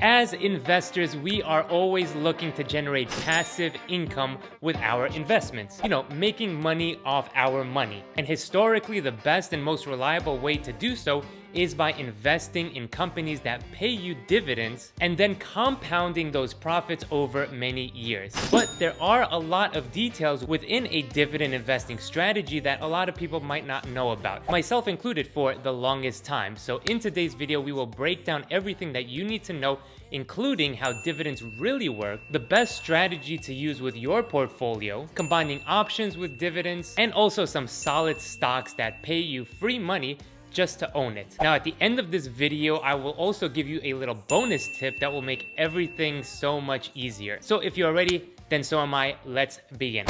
As investors, we are always looking to generate passive income with our investments. Making money off our money. And historically, the best and most reliable way to do so is by investing in companies that pay you dividends and then compounding those profits over many years. But there are a lot of details within a dividend investing strategy that a lot of people might not know about, myself included for the longest time. So in today's video, we will break down everything that you need to know, including how dividends really work, the best strategy to use with your portfolio, combining options with dividends, and also some solid stocks that pay you free money just to own it. Now, at the end of this video, I will also give you a little bonus tip that will make everything so much easier. So if you're ready, then so am I. Let's begin.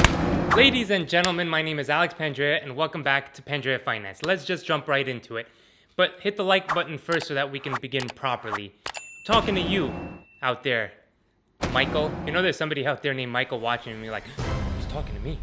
Ladies and gentlemen, my name is Alex Pandrea, and welcome back to Pandrea Finance. Let's just jump right into it. But hit the like button first so that we can begin properly. Talking to you out there, Michael. There's somebody out there named Michael watching me like, he's talking to me.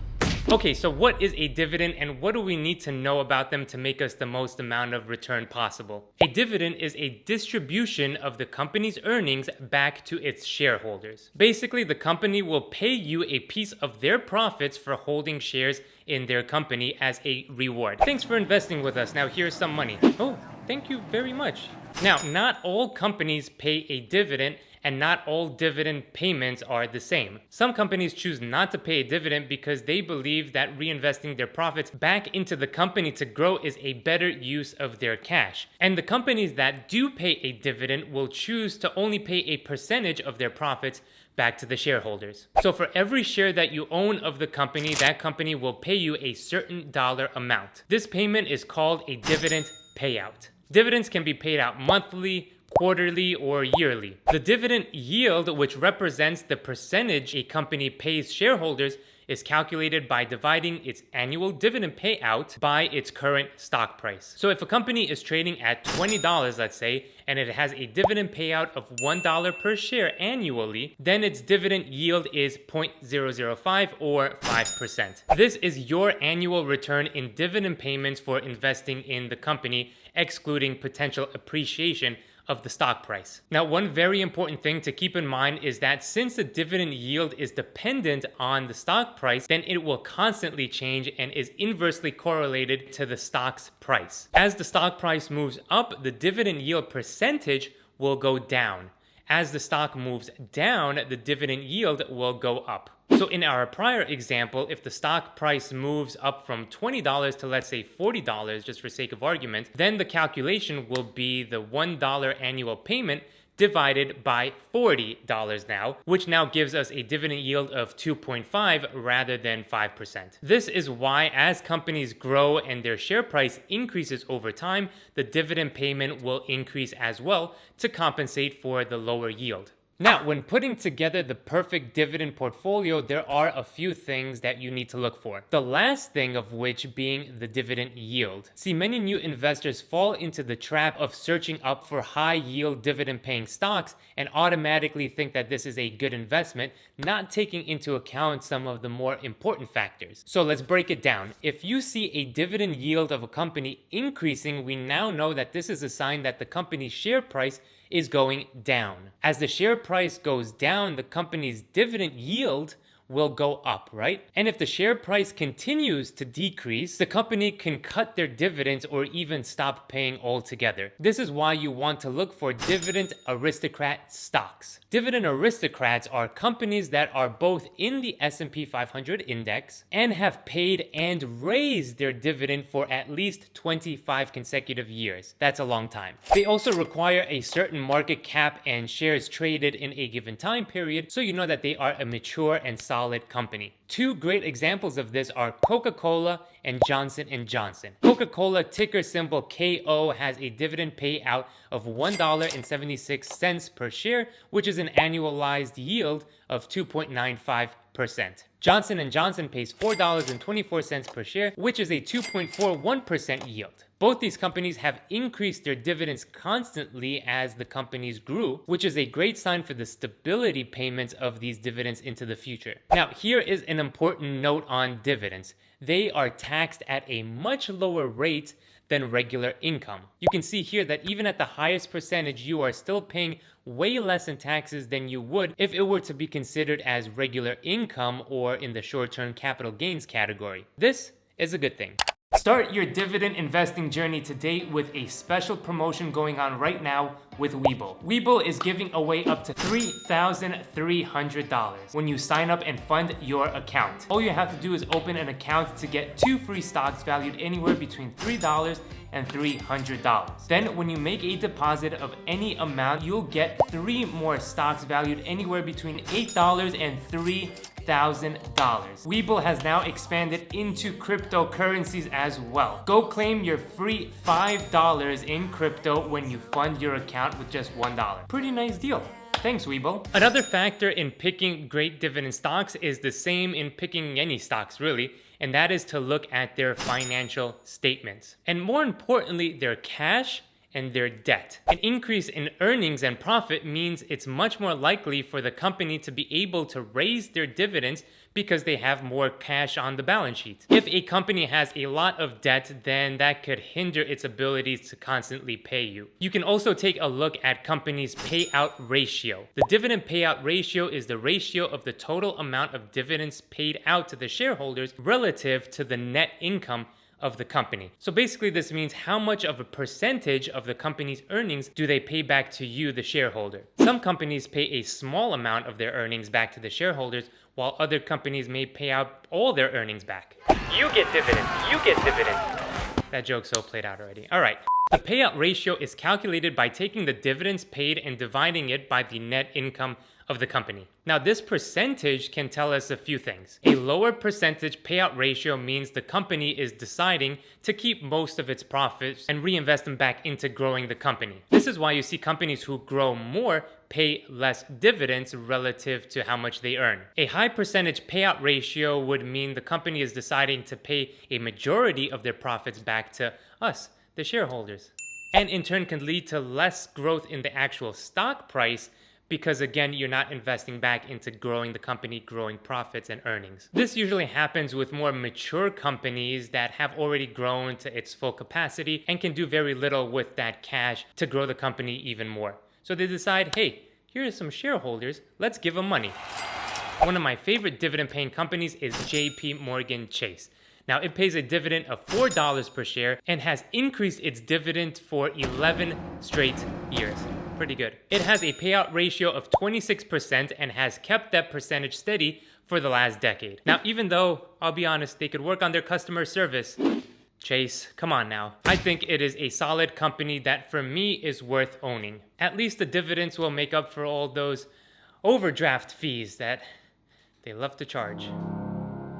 Okay, so what is a dividend and what do we need to know about them to make us the most amount of return possible? A dividend is a distribution of the company's earnings back to its shareholders. Basically, the company will pay you a piece of their profits for holding shares in their company as a reward. Thanks for investing with us. Now here's some money. Oh, thank you very much. Now, not all companies pay a dividend, and not all dividend payments are the same. Some companies choose not to pay a dividend because they believe that reinvesting their profits back into the company to grow is a better use of their cash. And the companies that do pay a dividend will choose to only pay a percentage of their profits back to the shareholders. So for every share that you own of the company, that company will pay you a certain dollar amount. This payment is called a dividend payout. Dividends can be paid out monthly, quarterly, or yearly. The dividend yield, which represents the percentage a company pays shareholders, is calculated by dividing its annual dividend payout by its current stock price. So if a company is trading at $20, let's say, and it has a dividend payout of $1 per share annually, then its dividend yield is 0.005 or 5%. This is your annual return in dividend payments for investing in the company, excluding potential appreciation of the stock price. Now, one very important thing to keep in mind is that since the dividend yield is dependent on the stock price, then it will constantly change and is inversely correlated to the stock's price. As the stock price moves up, the dividend yield percentage will go down. As the stock moves down, the dividend yield will go up. So in our prior example, if the stock price moves up from $20 to, let's say, $40, just for sake of argument, then the calculation will be the $1 annual payment divided by $40 now, which now gives us a dividend yield of 2.5 rather than 5%. This is why as companies grow and their share price increases over time, the dividend payment will increase as well to compensate for the lower yield. Now, when putting together the perfect dividend portfolio, there are a few things that you need to look for. The last thing of which being the dividend yield. See, many new investors fall into the trap of searching up for high yield dividend paying stocks and automatically think that this is a good investment, not taking into account some of the more important factors. So let's break it down. If you see a dividend yield of a company increasing, we now know that this is a sign that the company's share price is going down. As the share price goes down, the company's dividend yield will go up, right? And if the share price continues to decrease, the company can cut their dividends or even stop paying altogether. This is why you want to look for dividend aristocrat stocks. Dividend aristocrats are companies that are both in the S&P 500 index and have paid and raised their dividend for at least 25 consecutive years. That's a long time. They also require a certain market cap and shares traded in a given time period, so you know that they are a mature and solid company. Two great examples of this are Coca-Cola and Johnson & Johnson. Coca-Cola, ticker symbol KO, has a dividend payout of $1.76 per share, which is an annualized yield of 2.95%. Johnson & Johnson pays $4.24 per share, which is a 2.41% yield. Both these companies have increased their dividends constantly as the companies grew, which is a great sign for the stability payments of these dividends into the future. Now, here is an important note on dividends. They are taxed at a much lower rate than regular income. You can see here that even at the highest percentage, you are still paying way less in taxes than you would if it were to be considered as regular income or in the short-term capital gains category. This is a good thing. Start your dividend investing journey today with a special promotion going on right now with Webull. Webull is giving away up to $3,300 when you sign up and fund your account. All you have to do is open an account to get 2 free stocks valued anywhere between $3 and $300. Then when you make a deposit of any amount, you'll get 3 more stocks valued anywhere between $8 and $3,000. Webull has now expanded into cryptocurrencies as well. Go claim your free $5 in crypto when you fund your account with just $1. Pretty nice deal. Thanks, Webull. Another factor in picking great dividend stocks is the same in picking any stocks, really, and that is to look at their financial statements. And more importantly, their cash and their debt. An increase in earnings and profit means it's much more likely for the company to be able to raise their dividends because they have more cash on the balance sheet. If a company has a lot of debt, then that could hinder its abilities to constantly pay you. You can also take a look at companies' payout ratio. The dividend payout ratio is the ratio of the total amount of dividends paid out to the shareholders relative to the net income of the company. So basically this means how much of a percentage of the company's earnings do they pay back to you, the shareholder. Some companies pay a small amount of their earnings back to the shareholders, while other companies may pay out all their earnings back. You get dividends, you get dividends. That joke's so played out already. All right. The payout ratio is calculated by taking the dividends paid and dividing it by the net income of the company. Now, this percentage can tell us a few things. A lower percentage payout ratio means the company is deciding to keep most of its profits and reinvest them back into growing the company. This is why you see companies who grow more pay less dividends relative to how much they earn. A high percentage payout ratio would mean the company is deciding to pay a majority of their profits back to us, the shareholders. And in turn can lead to less growth in the actual stock price, because again, you're not investing back into growing the company, growing profits and earnings. This usually happens with more mature companies that have already grown to its full capacity and can do very little with that cash to grow the company even more. So they decide, hey, here are some shareholders, let's give them money. One of my favorite dividend paying companies is JP Morgan Chase. Now, it pays a dividend of $4 per share and has increased its dividend for 11 straight years. Pretty good. It has a payout ratio of 26% and has kept that percentage steady for the last decade. Now, even though, I'll be honest, they could work on their customer service, Chase, come on now. I think it is a solid company that for me is worth owning. At least the dividends will make up for all those overdraft fees that they love to charge.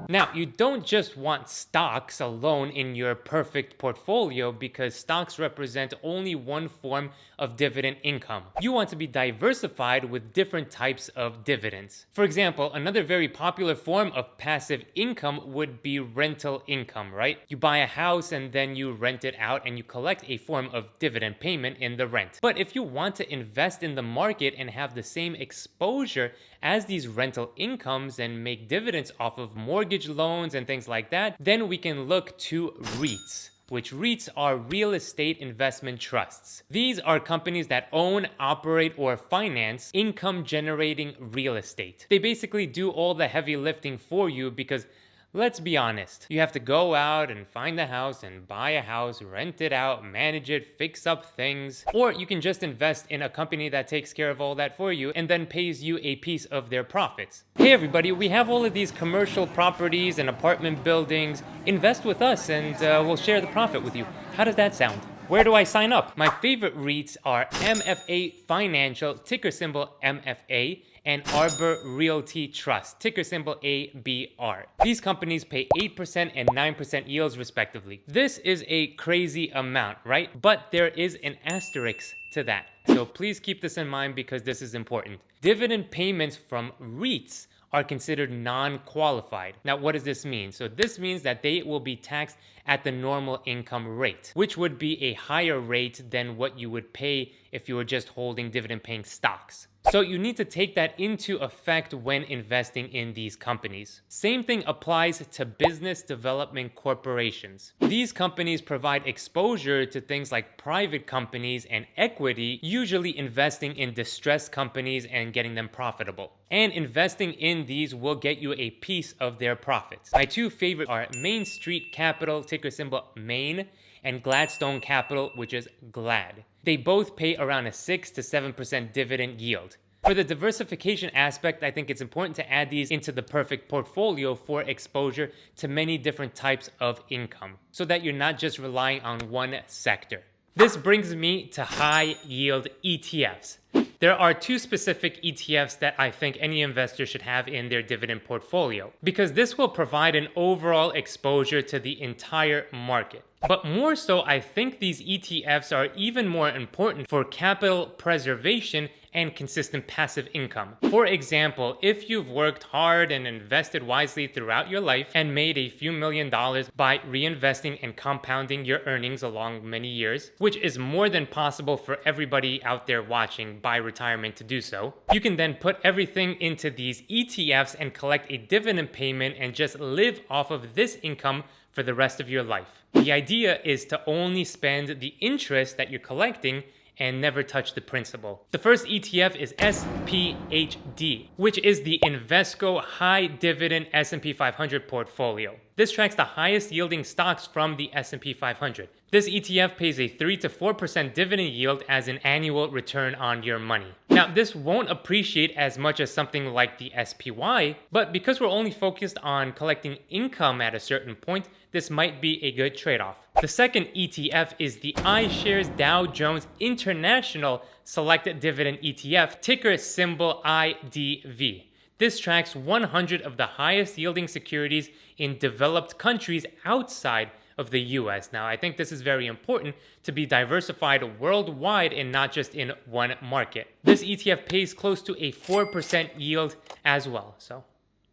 Now, you don't just want stocks alone in your perfect portfolio because stocks represent only one form of dividend income. You want to be diversified with different types of dividends. For example, another very popular form of passive income would be rental income, right? You buy a house and then you rent it out and you collect a form of dividend payment in the rent. But if you want to invest in the market and have the same exposure as these rental incomes and make dividends off of mortgage loans and things like that, then we can look to REITs, which REITs are real estate investment trusts. These are companies that own, operate, or finance income-generating real estate. They basically do all the heavy lifting for you because, let's be honest, you have to go out and find a house and buy a house, rent it out, manage it, fix up things. Or you can just invest in a company that takes care of all that for you and then pays you a piece of their profits. Hey everybody, we have all of these commercial properties and apartment buildings. Invest with us and we'll share the profit with you. How does that sound? Where do I sign up? My favorite REITs are MFA Financial, ticker symbol MFA, and Arbor Realty Trust, ticker symbol ABR. These companies pay 8% and 9% yields respectively. This is a crazy amount, right? But there is an asterisk to that. So please keep this in mind because this is important. Dividend payments from REITs are considered non-qualified. Now, what does this mean? So this means that they will be taxed at the normal income rate, which would be a higher rate than what you would pay if you were just holding dividend paying stocks. So you need to take that into effect when investing in these companies. Same thing applies to business development corporations. These companies provide exposure to things like private companies and equity, usually investing in distressed companies and getting them profitable. And investing in these will get you a piece of their profits. My two favorite are Main Street Capital, ticker symbol MAIN, and Gladstone Capital, which is GLAD. They both pay around a 6 to 7% dividend yield. For the diversification aspect, I think it's important to add these into the perfect portfolio for exposure to many different types of income, so that you're not just relying on one sector. This brings me to high yield ETFs. There are two specific ETFs that I think any investor should have in their dividend portfolio, because this will provide an overall exposure to the entire market. But more so, I think these ETFs are even more important for capital preservation and consistent passive income. For example, if you've worked hard and invested wisely throughout your life and made a few $1,000,000 by reinvesting and compounding your earnings along many years, which is more than possible for everybody out there watching by retirement to do so, you can then put everything into these ETFs and collect a dividend payment and just live off of this income for the rest of your life. The idea is to only spend the interest that you're collecting and never touch the principal. The first ETF is SPHD, which is the Invesco High Dividend S&P 500 portfolio. This tracks the highest yielding stocks from the S&P 500. This ETF pays a 3 to 4% dividend yield as an annual return on your money. Now, this won't appreciate as much as something like the SPY, but because we're only focused on collecting income at a certain point, this might be a good trade-off. The second ETF is the iShares Dow Jones International Selected Dividend ETF, ticker symbol IDV. This tracks 100 of the highest yielding securities in developed countries outside of the US. Now, I think this is very important to be diversified worldwide and not just in one market. This ETF pays close to a 4% yield as well, so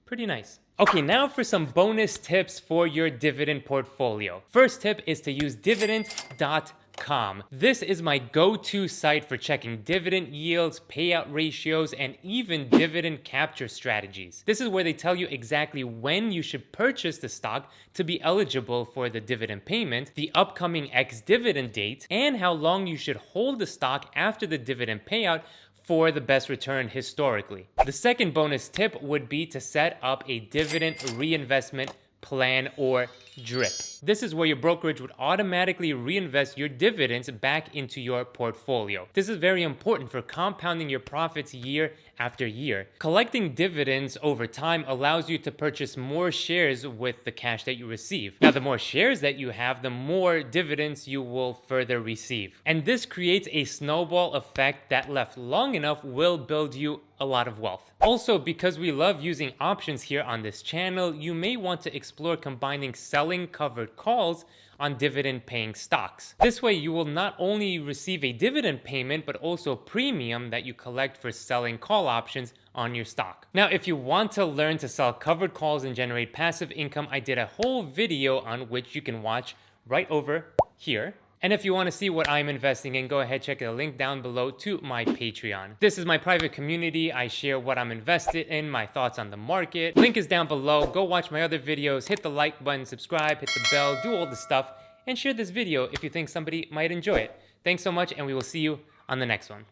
pretty nice. Okay, now for some bonus tips for your dividend portfolio. First tip is to use dividend.com. This is my go-to site for checking dividend yields, payout ratios, and even dividend capture strategies. This is where they tell you exactly when you should purchase the stock to be eligible for the dividend payment, the upcoming ex-dividend date, and how long you should hold the stock after the dividend payout for the best return historically. The second bonus tip would be to set up a dividend reinvestment plan or DRIP. This is where your brokerage would automatically reinvest your dividends back into your portfolio. This is very important for compounding your profits year after year. Collecting dividends over time allows you to purchase more shares with the cash that you receive. Now, the more shares that you have, the more dividends you will further receive. And this creates a snowball effect that, left long enough, will build you a lot of wealth. Also, because we love using options here on this channel, you may want to explore combining selling covered calls on dividend paying stocks. This way you will not only receive a dividend payment, but also premium that you collect for selling call options on your stock. Now, if you want to learn to sell covered calls and generate passive income, I did a whole video on which you can watch right over here. And if you want to see what I'm investing in, go ahead, check the link down below to my Patreon. This is my private community. I share what I'm invested in, my thoughts on the market. Link is down below. Go watch my other videos, hit the like button, subscribe, hit the bell, do all the stuff, and share this video if you think somebody might enjoy it. Thanks so much, and we will see you on the next one.